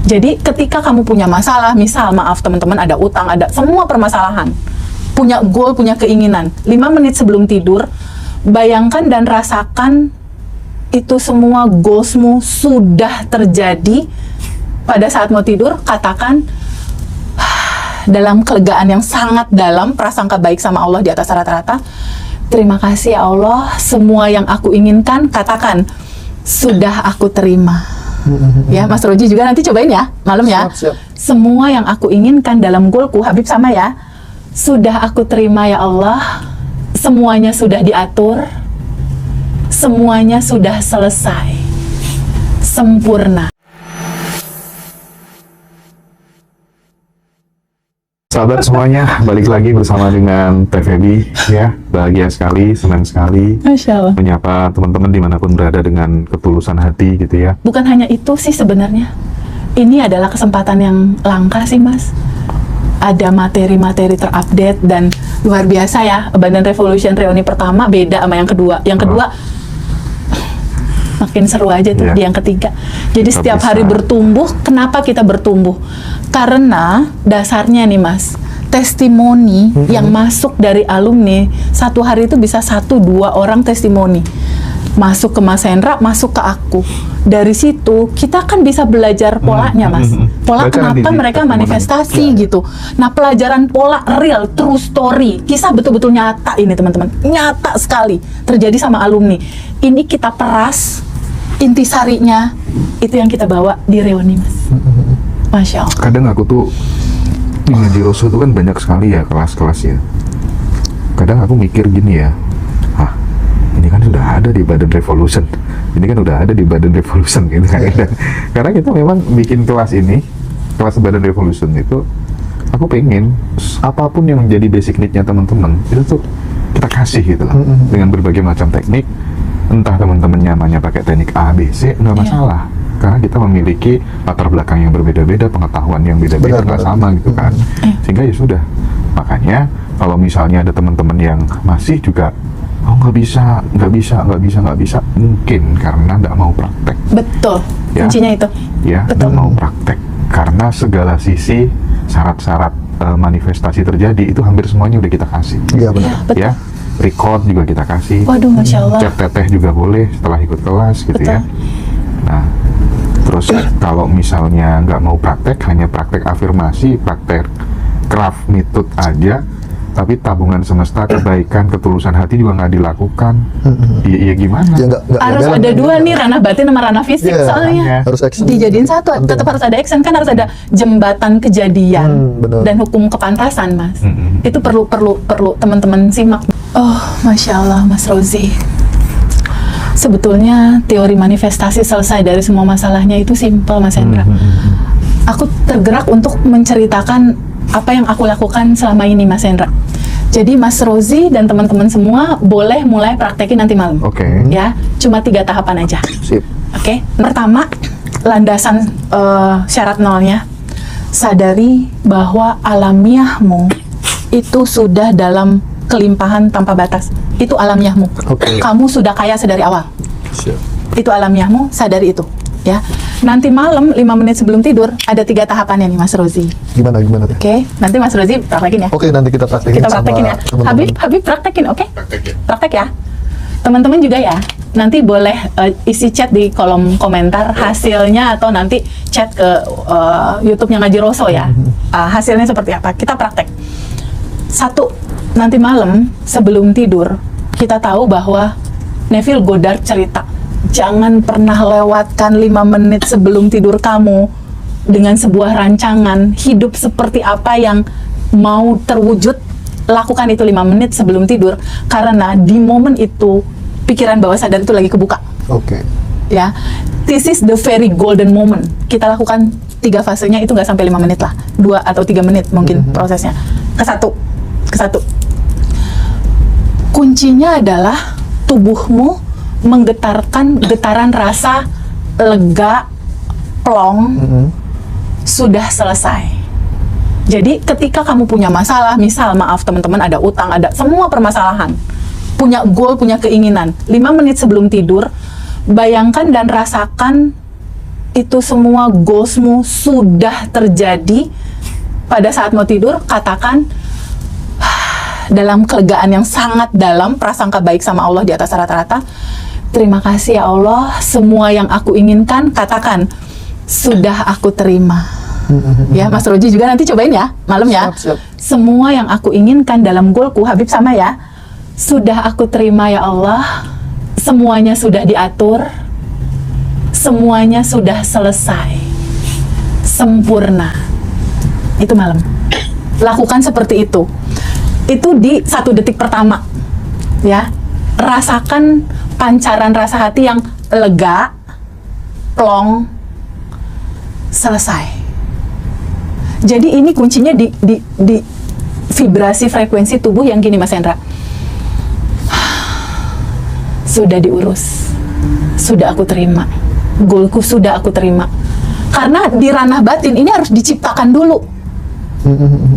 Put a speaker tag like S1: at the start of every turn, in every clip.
S1: Jadi ketika kamu punya masalah, misal maaf teman-teman ada utang, ada semua permasalahan, punya goal, punya keinginan, 5 menit sebelum tidur, bayangkan dan rasakan itu semua goalsmu sudah terjadi. Pada saat mau tidur, katakan dalam kelegaan yang sangat dalam, prasangka baik sama Allah di atas rata-rata, terima kasih ya Allah, semua yang aku inginkan, katakan, sudah aku terima. Ya, Mas Roji juga nanti cobain ya, malam ya.
S2: Siap.
S1: Semua yang aku inginkan dalam goalku, Habib sama ya, sudah aku terima ya Allah, semuanya sudah diatur, semuanya sudah selesai, sempurna.
S3: Sahabat semuanya, balik lagi bersama dengan Teh Feby ya. Bahagia sekali, senang sekali
S1: Masya Allah.
S3: menyapa teman-teman dimanapun berada dengan ketulusan hati gitu ya.
S1: Bukan hanya itu sih sebenarnya. Ini adalah kesempatan yang langka sih Mas. Ada materi-materi terupdate dan luar biasa ya. Abundant Revolution reuni pertama beda sama yang kedua. Yang kedua makin seru aja tuh
S3: Iya.
S1: di yang ketiga. Jadi
S3: Kita
S1: setiap
S3: bisa.
S1: hari bertumbuh. Kenapa kita bertumbuh? Karena dasarnya nih Mas, testimoni yang masuk dari alumni satu hari itu bisa 1-2 orang testimoni masuk ke Mas Hendra, masuk ke aku. Dari situ kita kan bisa belajar polanya Mas. Pola
S3: Baca
S1: kenapa
S3: nanti di
S1: mereka
S3: testimoni.
S1: manifestasi gitu. Nah, pelajaran pola real, true story, kisah betul-betul nyata ini teman-teman, nyata sekali terjadi sama alumni. Ini kita peras intisarinya, itu yang kita bawa di reuni Mas. Masya Allah.
S3: Kadang aku tuh di Ngaji Rasul tuh kan banyak sekali ya kelas-kelasnya. Kadang aku mikir gini ya, ini kan sudah ada di Badan Revolution, ini kan udah ada di Badan Revolution gitu kan. Karena kita memang bikin kelas ini, kelas Badan Revolution itu, aku pengen apapun yang menjadi basic need-nya teman-teman itu tuh kita kasih gitu loh, dengan berbagai macam teknik. Entah teman-teman nyamannya pakai teknik A, B, C, nggak masalah. Karena kita memiliki latar belakang yang berbeda-beda, pengetahuan yang beda-beda, nggak sama gitu kan. Sehingga ya sudah. Makanya kalau misalnya ada teman-teman yang masih juga nggak bisa, mungkin karena nggak mau praktek.
S1: Betul,
S3: Ya.
S1: kuncinya itu.
S3: Ya,
S1: Betul.
S3: nggak mau praktek. Karena segala sisi syarat-syarat manifestasi terjadi itu hampir semuanya udah kita kasih.
S2: Iya benar.
S1: Betul.
S3: Ya, record juga kita kasih.
S1: Waduh, Masya Allah.
S3: Chat teteh juga boleh setelah ikut kelas gitu
S1: Betul.
S3: ya. Nah, terus kalau misalnya nggak mau praktek, hanya praktek afirmasi, praktek craft method aja, tapi tabungan semesta, kebaikan, ketulusan hati juga nggak dilakukan, ya gimana?
S2: Ya nggak
S1: Harus
S2: jalan.
S1: ada dua nih, ranah batin sama ranah fisik
S2: Iya,
S1: soalnya.
S2: harus action.
S1: Dijadiin satu, tetap harus ada action, kan harus ada jembatan kejadian
S2: benar.
S1: dan hukum kepantasan Mas.
S3: Mm-mm.
S1: Itu perlu teman-teman simak. Oh, Masya Allah Mas Rozi. Sebetulnya teori manifestasi selesai dari semua masalahnya itu simpel Mas Hendra. Aku tergerak untuk menceritakan apa yang aku lakukan selama ini Mas Hendra. Jadi Mas Rozi dan teman-teman semua boleh mulai praktekin nanti malam.
S3: Oke.
S1: Ya, cuma 3 tahapan aja.
S2: Sip.
S1: Oke. Pertama, landasan syarat nolnya, sadari bahwa alamiahmu itu sudah dalam kelimpahan tanpa batas. Itu alamiahmu.
S2: Oke.
S1: Kamu sudah kaya sedari awal.
S2: Siap.
S1: Itu alamiahmu, sadari itu. Ya. Nanti malam 5 menit sebelum tidur ada 3 tahapannya nih Mas Rozi.
S2: Gimana Teh?
S1: Oke. Nanti Mas Rozi praktekin ya.
S2: Oke, nanti kita praktekin
S1: Kita
S2: sama
S1: praktekin ya.
S2: teman-teman.
S1: Habib praktekin, oke?
S3: Praktek ya.
S1: Praktek ya. Teman-teman juga ya. Nanti boleh isi chat di kolom komentar hasilnya atau nanti chat ke YouTube-nya Ngaji Roso ya. Hasilnya seperti apa? Kita praktek. 1, nanti malam sebelum tidur kita tahu bahwa Neville Goddard cerita, jangan pernah lewatkan 5 menit sebelum tidur kamu dengan sebuah rancangan hidup seperti apa yang mau terwujud. Lakukan itu 5 menit sebelum tidur, karena di momen itu pikiran bawah sadar itu lagi kebuka.
S2: Oke.
S1: Ya, this is the very golden moment. Kita lakukan 3 fasenya, itu nggak sampai 5 menit lah, 2 atau 3 menit mungkin prosesnya. Ke satu. Kuncinya adalah tubuhmu menggetarkan getaran rasa lega, plong, sudah selesai. Jadi ketika kamu punya masalah, misal maaf teman-teman ada utang, ada semua permasalahan, punya goal, punya keinginan, 5 menit sebelum tidur, bayangkan dan rasakan itu semua goalsmu sudah terjadi, pada saat mau tidur, katakan dalam kelegaan yang sangat dalam, prasangka baik sama Allah di atas rata-rata, terima kasih ya Allah, semua yang aku inginkan, katakan, sudah aku terima. Ya, Mas Roji juga nanti cobain ya, malam ya.
S2: Siap.
S1: Semua yang aku inginkan dalam goalku, Habib sama ya, sudah aku terima ya Allah, semuanya sudah diatur, semuanya sudah selesai, sempurna. Itu malam. Lakukan seperti itu. Itu di 1 detik pertama, ya. Rasakan pancaran rasa hati yang lega, plong, selesai. Jadi ini kuncinya di vibrasi frekuensi tubuh yang gini, Mas Hendra. Sudah diurus, sudah aku terima, goalku sudah aku terima. Karena di ranah batin ini harus diciptakan dulu.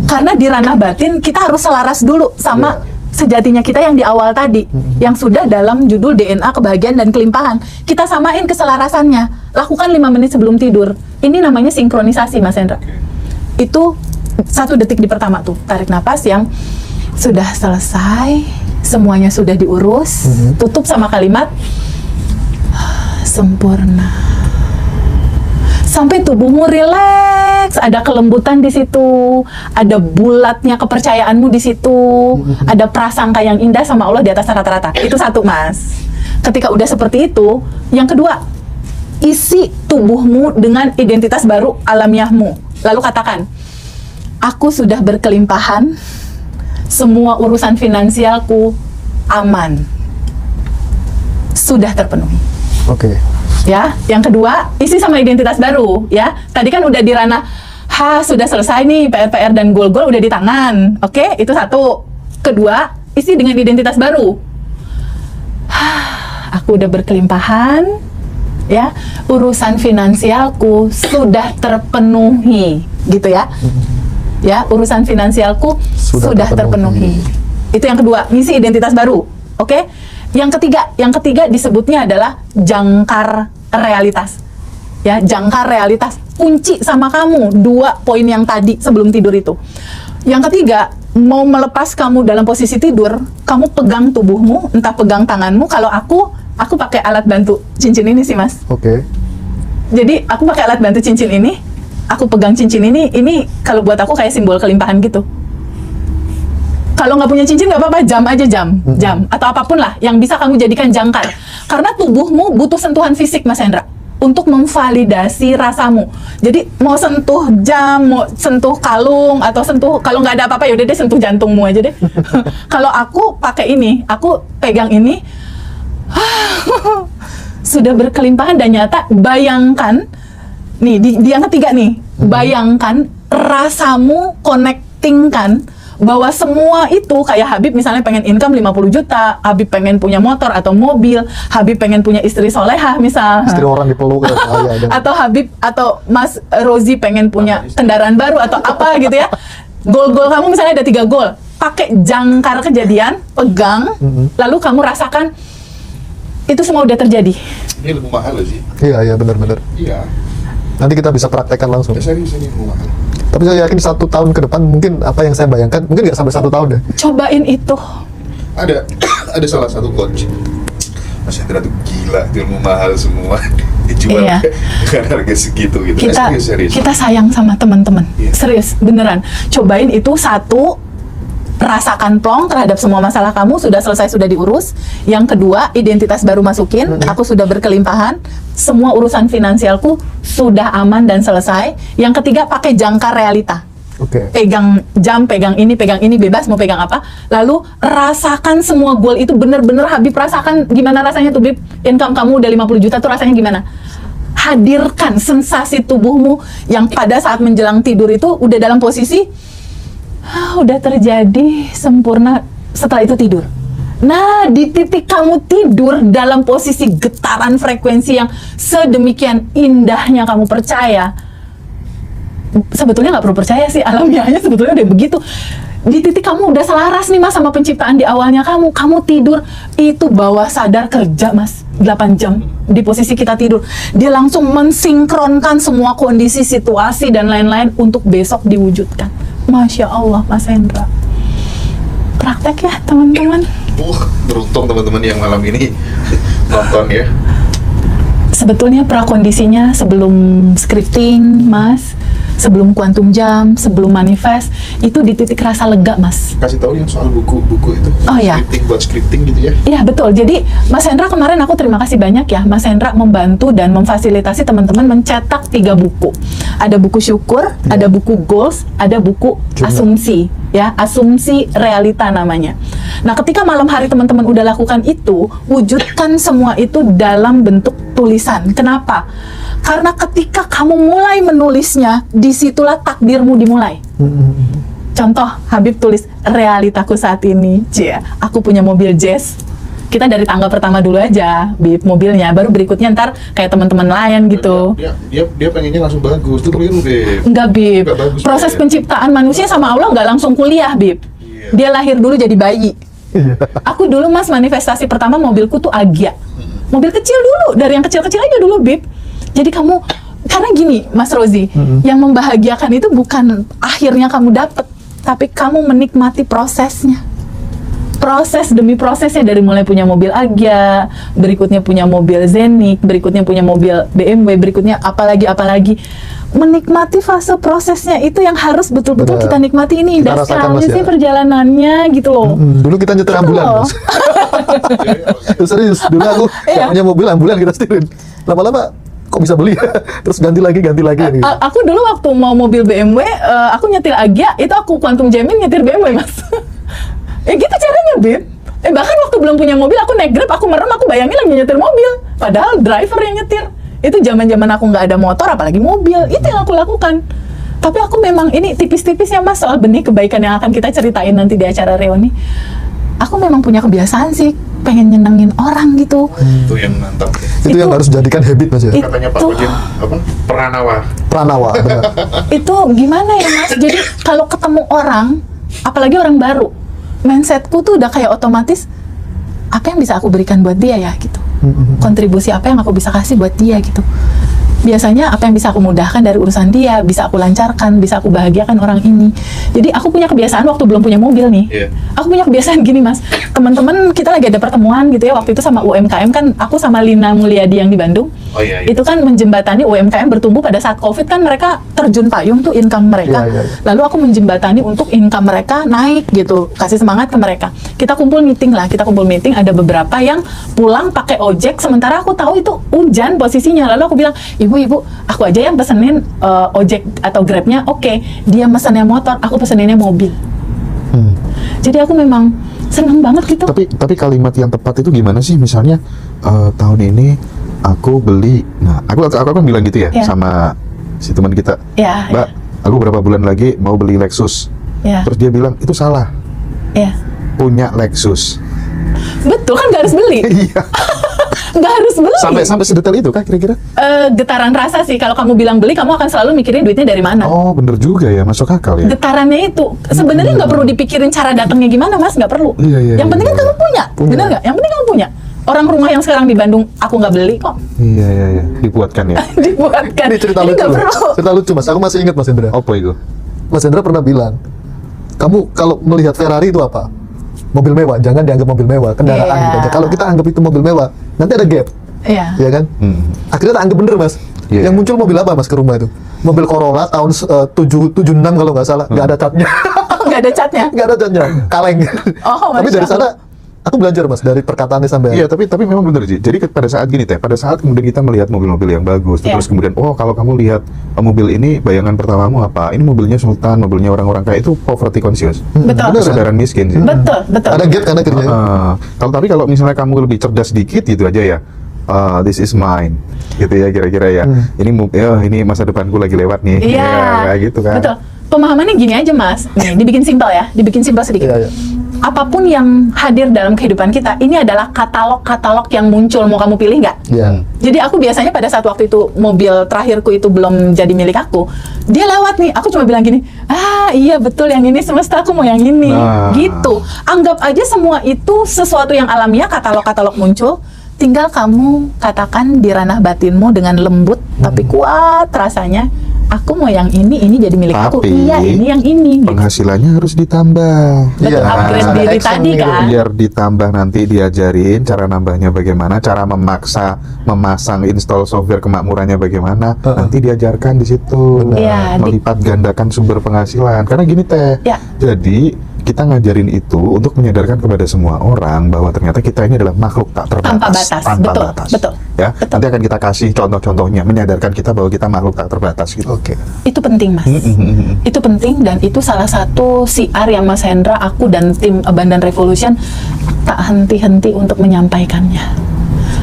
S1: Karena di ranah batin kita harus selaras dulu sama sejatinya kita yang di awal tadi, yang sudah dalam judul DNA kebahagiaan dan kelimpahan. Kita samain keselarasannya. Lakukan 5 menit sebelum tidur. Ini namanya sinkronisasi, Mas Hendra. Itu 1 detik di pertama tuh, tarik napas yang sudah selesai, semuanya sudah diurus. Tutup sama kalimat sempurna. Sampai tubuhmu rileks, ada kelembutan di situ, ada bulatnya kepercayaanmu di situ, ada prasangka yang indah sama Allah di atas rata-rata. Itu 1, Mas. Ketika udah seperti itu, yang kedua, isi tubuhmu dengan identitas baru alamiahmu. Lalu katakan, aku sudah berkelimpahan, semua urusan finansialku aman, sudah terpenuhi.
S2: Oke.
S1: Ya, yang kedua, isi sama identitas baru, ya. Tadi kan udah di ranah, sudah selesai nih, PR-PR dan goal-goal udah di tangan. Oke, itu 1. Kedua, isi dengan identitas baru. Aku udah berkelimpahan, ya. Urusan finansialku sudah terpenuhi, gitu ya. Ya, urusan finansialku sudah terpenuhi. Itu yang kedua, ngisi identitas baru. Oke? Yang ketiga disebutnya adalah jangkar realitas. Ya, jangkar realitas. Kunci sama kamu 2 poin yang tadi sebelum tidur itu. Yang ketiga, mau melepas kamu dalam posisi tidur, kamu pegang tubuhmu, entah pegang tanganmu. Kalau aku pakai alat bantu cincin ini sih, Mas.
S2: Oke.
S1: Jadi aku pakai alat bantu cincin ini, aku pegang cincin ini kalau buat aku kayak simbol kelimpahan gitu. Kalau nggak punya cincin nggak apa-apa, jam aja, jam atau apapun lah yang bisa kamu jadikan jangkar. Karena tubuhmu butuh sentuhan fisik, Mas Hendra, untuk memvalidasi rasamu. Jadi mau sentuh jam, mau sentuh kalung, atau sentuh, kalau nggak ada apa-apa ya udah deh sentuh jantungmu aja deh. Kalau aku pakai ini, aku pegang ini, sudah berkelimpahan dan nyata. Bayangkan nih di yang ketiga nih, bayangkan rasamu connectingkan bahwa semua itu kayak Habib misalnya pengen income 50 juta, Habib pengen punya motor atau mobil, Habib pengen punya istri solehah misal,
S2: Istri orang dipeluk ya.
S1: atau Habib atau Mas Rozi pengen punya kendaraan baru atau apa gitu ya. Goal-goal kamu misalnya ada 3 goal, pakai jangkar kejadian, pegang, lalu kamu rasakan itu semua udah terjadi.
S3: Ini lebih mahal sih.
S2: Iya, benar-benar.
S3: Iya.
S2: Nanti kita bisa praktekkan langsung.
S3: Serius ini lebih mahal.
S2: Tapi saya yakin 1 tahun ke depan mungkin apa yang saya bayangkan mungkin nggak sampai 1 tahun deh.
S1: Cobain itu.
S3: Ada salah satu coach. Mas Hendra tuh gila, ilmu mahal semua dijual dengan harga segitu gitu. Serius.
S1: Kita sayang sama teman-teman.
S3: Iya.
S1: Serius, beneran. Cobain itu 1, rasakan plong terhadap semua masalah kamu, sudah selesai, sudah diurus. Yang kedua, identitas baru masukin, aku sudah berkelimpahan, semua urusan finansialku sudah aman dan selesai. Yang ketiga, pakai jangkar realita.
S2: Oke.
S1: Pegang jam, pegang ini, bebas mau pegang apa. Lalu rasakan semua goal itu bener-bener. Habib rasakan gimana rasanya tuh, Bib. Income kamu udah 50 juta tuh rasanya gimana. Hadirkan sensasi tubuhmu yang pada saat menjelang tidur itu udah dalam posisi udah terjadi sempurna. Setelah itu tidur. Nah, di titik kamu tidur dalam posisi getaran frekuensi yang sedemikian indahnya kamu percaya. Sebetulnya nggak perlu percaya sih, alamiahnya sebetulnya udah begitu. Di titik kamu udah selaras nih, Mas, sama penciptaan di awalnya kamu tidur, itu bawah sadar kerja, Mas. 8 jam di posisi kita tidur. Dia langsung mensinkronkan semua kondisi, situasi, dan lain-lain untuk besok diwujudkan. Masya Allah, Mas Hendra. Praktek ya, teman-teman.
S3: Beruntung teman-teman yang malam ini nonton ya.
S1: Sebetulnya prakondisinya sebelum scripting, Mas, sebelum quantum jam, sebelum manifest, itu di titik rasa lega, Mas.
S3: Kasih tahu yang soal buku-buku itu.
S1: Oh, iya.
S3: Scripting gitu ya.
S1: Iya, betul. Jadi Mas Hendra kemarin aku terima kasih banyak ya. Mas Hendra membantu dan memfasilitasi teman-teman mencetak 3 buku. Ada buku syukur, ada buku goals, ada buku asumsi. Ya, asumsi realita namanya. Nah, ketika malam hari teman-teman udah lakukan itu, wujudkan semua itu dalam bentuk tulisan. Kenapa? Karena ketika kamu mulai menulisnya, disitulah takdirmu dimulai. Contoh, Habib tulis realitaku saat ini, cia, aku punya mobil jazz. Kita dari tangga pertama dulu aja, Bib, mobilnya. Baru berikutnya ntar kayak teman-teman lain gitu.
S3: Dia pengennya langsung bagus, itu keliru deh.
S1: Enggak, Bib.
S3: Nggak bagus,
S1: Proses
S3: deh.
S1: penciptaan manusia sama Allah nggak langsung kuliah, Bib.
S3: Iya.
S1: Dia lahir dulu jadi bayi.
S2: Iya.
S1: Aku dulu, Mas, manifestasi pertama mobilku tuh Agya. Mobil kecil dulu, dari yang kecil-kecil aja dulu, Bib. Jadi kamu, karena gini, Mas Rozi, yang membahagiakan itu bukan akhirnya kamu dapet, tapi kamu menikmati prosesnya. Proses demi prosesnya, dari mulai punya mobil Agya, berikutnya punya mobil Zenik, berikutnya punya mobil BMW, berikutnya apalagi. Menikmati fase prosesnya itu yang harus betul-betul
S2: Benar.
S1: kita nikmati. Ini indah
S2: Kita rasakan,
S1: sekali
S2: Mas,
S1: sih
S2: ya.
S1: perjalanannya gitu loh.
S2: Dulu kita nyetir
S1: Gitu
S2: ambulan,
S1: loh.
S2: Mas. Serius, dulu aku
S1: Iya.
S2: gak punya mobil ambulan kita setirin. Lama-lama kok bisa beli ya? Terus ganti lagi gitu.
S1: Aku dulu waktu mau mobil BMW, aku nyetir Agya, itu aku Quantum Jamin nyetir BMW, Mas. Gitu caranya, Bib. Bahkan waktu belum punya mobil, aku naik Grab, aku merem, aku bayangin lagi nyetir mobil. Padahal driver yang nyetir. Itu zaman-zaman aku nggak ada motor, apalagi mobil. Itu yang aku lakukan. Tapi aku memang, ini tipis-tipisnya, Mas, soal benih kebaikan yang akan kita ceritain nanti di acara reuni. Aku memang punya kebiasaan sih, pengen nyenengin orang gitu.
S3: Itu yang mantap.
S2: Itu yang harus jadikan habit, Mas ya.
S3: Katanya Pak Wajib apa? Peranawa.
S2: Pranawa, benar.
S1: Itu gimana ya, Mas? Jadi kalau ketemu orang, apalagi orang baru, mindsetku tuh udah kayak otomatis, apa yang bisa aku berikan buat dia ya gitu. Kontribusi apa yang aku bisa kasih buat dia gitu. Biasanya apa yang bisa aku mudahkan dari urusan dia, bisa aku lancarkan, bisa aku bahagiakan orang ini. Jadi aku punya kebiasaan waktu belum punya mobil nih.
S3: Iya.
S1: Aku punya kebiasaan gini, Mas. Teman-teman kita lagi ada pertemuan gitu ya, waktu itu sama UMKM kan, aku sama Lina Mulyadi yang di Bandung.
S3: Oh iya.
S1: Itu kan menjembatani UMKM bertumbuh pada saat COVID kan, mereka terjun payung tuh income mereka.
S2: Iya.
S1: Lalu aku menjembatani untuk income mereka naik gitu, kasih semangat ke mereka. Kita kumpul meeting, ada beberapa yang pulang pakai ojek, sementara aku tahu itu hujan posisinya. Lalu aku bilang, ibu, aku aja yang pesenin ojek atau Grabnya, oke. Dia pesennya motor, aku peseninnya mobil. Jadi aku memang seneng banget gitu.
S3: Tapi kalimat yang tepat itu gimana sih? Misalnya tahun ini aku beli, nah aku kan bilang gitu ya
S1: Iya.
S3: sama si teman kita,
S1: Ya,
S3: Mbak, aku berapa bulan lagi mau beli Lexus.
S1: ya,
S3: Terus dia bilang itu salah,
S1: ya.
S3: punya Lexus.
S1: Betul kan, nggak harus beli,
S3: Iya.
S1: nggak harus beli.
S3: sampai sedetail itu kah kira-kira?
S1: Getaran rasa sih, kalau kamu bilang beli, kamu akan selalu mikirin duitnya dari mana.
S3: Oh bener juga ya, masuk akal ya.
S1: Getarannya itu sebenarnya nggak perlu dipikirin cara datangnya gimana, Mas, nggak perlu.
S3: Iya,
S1: Yang penting kan
S3: iya.
S1: kamu punya, benar nggak? Yang penting kamu punya. Orang rumah yang sekarang di Bandung, aku nggak beli kok.
S3: Iya, dibuatkan ya.
S1: Dibuatkan.
S2: Ini cerita
S1: Jadi
S2: lucu,
S1: nggak
S2: loh.
S1: perlu.
S2: Cerita lucu, Mas. Aku masih ingat, Mas Hendra.
S3: Apa itu?
S2: Mas Hendra pernah bilang, kamu kalau melihat Ferrari itu apa? Mobil mewah, jangan dianggap mobil mewah, kendaraan
S1: Iya.
S2: gitu aja. Kalau kita anggap itu mobil mewah, nanti ada gap,
S1: Iya.
S2: ya kan? Akhirnya tak anggap bener, Mas.
S3: Iya.
S2: Yang muncul mobil apa, Mas, ke rumah itu? Mobil Corolla tahun 776 kalau nggak salah, nggak ada catnya.
S1: Oh, nggak ada catnya.
S2: Nggak ada catnya, kaleng.
S1: Oh,
S2: Tapi
S1: Masya
S2: dari
S1: Allah.
S2: sana, aku belajar, Mas, dari perkataannya sampai
S3: Iya, tapi memang benar Ji. Jadi pada saat gini Teh, pada saat kemudian kita melihat mobil-mobil yang bagus,
S1: Iya.
S3: terus kemudian oh kalau kamu lihat mobil ini, bayangan pertamamu apa? Ini mobilnya sultan, mobilnya orang-orang kaya, itu poverty conscious.
S1: Betul.
S2: bener.
S3: Kesadaran miskin sih.
S1: Betul, betul.
S2: ada gap karena kerjanya.
S3: Tapi kalau misalnya kamu lebih cerdas dikit gitu aja ya. This is mine, gitu ya kira-kira ya. Ini masa depanku lagi lewat nih.
S1: Iya.
S3: Ya, kayak gitu kan.
S1: Betul. Pemahamannya gini aja, Mas. Nih, dibikin simpel ya, dibikin simpel sedikit.
S2: Iya, iya.
S1: Apapun yang hadir dalam kehidupan kita, ini adalah katalog-katalog yang muncul, mau kamu pilih nggak?
S2: Iya.
S1: Jadi aku biasanya pada saat waktu itu mobil terakhirku itu belum jadi milik aku, dia lewat nih, aku cuma bilang gini, iya betul yang ini semesta, aku mau yang ini,
S3: Nah.
S1: gitu. Anggap aja semua itu sesuatu yang alamiah, katalog-katalog muncul, tinggal kamu katakan di ranah batinmu dengan lembut tapi kuat rasanya, aku mau yang ini jadi milik aku.
S3: Tapi
S1: Iya, ini yang ini. Gitu.
S3: penghasilannya harus ditambah.
S1: Betul,
S2: Iya,
S1: upgrade
S2: ada
S1: diri
S2: action
S1: tadi
S2: gitu.
S1: kan.
S3: Biar ditambah nanti diajarin cara nambahnya bagaimana, cara memasang install software kemakmurannya bagaimana, nanti diajarkan di situ.
S1: Iya,
S3: Melipat gandakan sumber penghasilan. Karena gini Teh,
S1: Ya.
S3: jadi kita ngajarin itu untuk menyadarkan kepada semua orang bahwa ternyata kita ini adalah makhluk tak terbatas.
S1: Tanpa batas. Betul.
S3: Ya, nanti akan kita kasih contoh-contohnya, menyadarkan kita bahwa kita makhluk tak terbatas gitu.
S2: Oke.
S1: Itu penting, Mas. Itu penting dan itu salah satu siar yang Mas Hendra, aku dan tim Abundant Revolution tak henti-henti untuk menyampaikannya.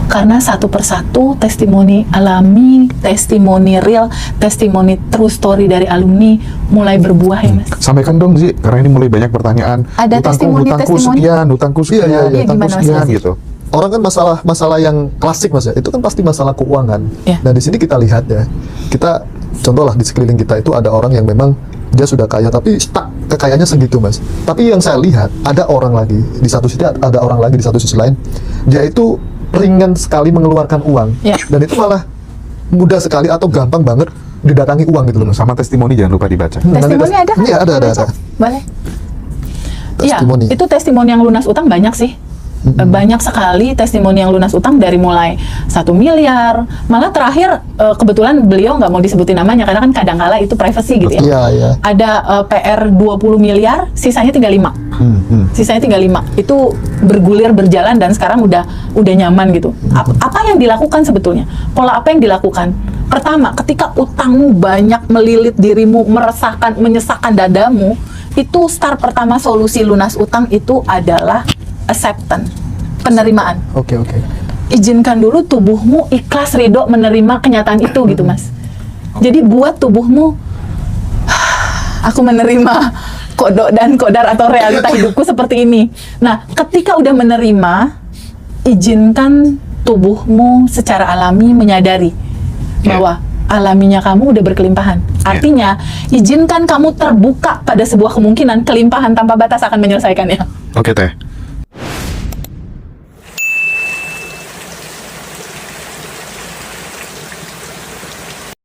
S1: Karena satu persatu testimoni alami, testimoni real, testimoni true story dari alumni mulai berbuah ya, Mas.
S3: Sampaikan dong sih, karena ini mulai banyak pertanyaan.
S1: Ada
S3: hutangku
S1: testimoni.
S3: sekian, hutangku sekian,
S2: Iya,
S1: iya,
S3: hutangku
S1: gimana, Mas
S3: sekian
S1: Yasir?
S3: gitu.
S2: Orang kan masalah yang klasik Mas ya, itu kan pasti masalah keuangan.
S1: Ya.
S2: Nah di sini kita lihat ya, kita contohlah di sekeliling kita itu ada orang yang memang dia sudah kaya tapi stuck kekayaannya segitu Mas. Tapi yang saya lihat ada orang lagi di satu sisi, ada orang lagi di satu sisi lain, dia itu ringan sekali mengeluarkan uang,
S1: Ya.
S2: dan itu malah mudah sekali atau gampang banget didatangi uang gitu loh Mas.
S3: Sama testimoni jangan lupa dibaca.
S1: Testimoni ada kan?
S2: Iya ada.
S1: Boleh. Iya,
S2: Testimoni.
S1: itu testimoni yang lunas utang banyak sih. Banyak sekali testimoni yang lunas utang dari mulai 1 miliar, malah terakhir kebetulan beliau nggak mau disebutin namanya karena kan kadangkala itu privacy gitu ya.
S2: Iya.
S1: Ada PR 20 miliar, sisanya tinggal 5. Sisanya tinggal 5. Itu bergulir berjalan dan sekarang udah nyaman gitu. Apa yang dilakukan sebetulnya? Pola apa yang dilakukan? Pertama, ketika utangmu banyak melilit dirimu, meresahkan, menyesakkan dadamu, itu start pertama solusi lunas utang itu adalah acceptance, penerimaan.
S2: Oke.
S1: Izinkan dulu tubuhmu ikhlas ridho menerima kenyataan itu gitu Mas. Jadi buat tubuhmu, aku menerima kodok dan kodar atau realita hidupku seperti ini. Nah, ketika udah menerima, izinkan tubuhmu secara alami menyadari bahwa alaminya kamu udah berkelimpahan. Artinya, izinkan kamu terbuka pada sebuah kemungkinan kelimpahan tanpa batas akan menyelesaikannya.
S3: Oke Teh,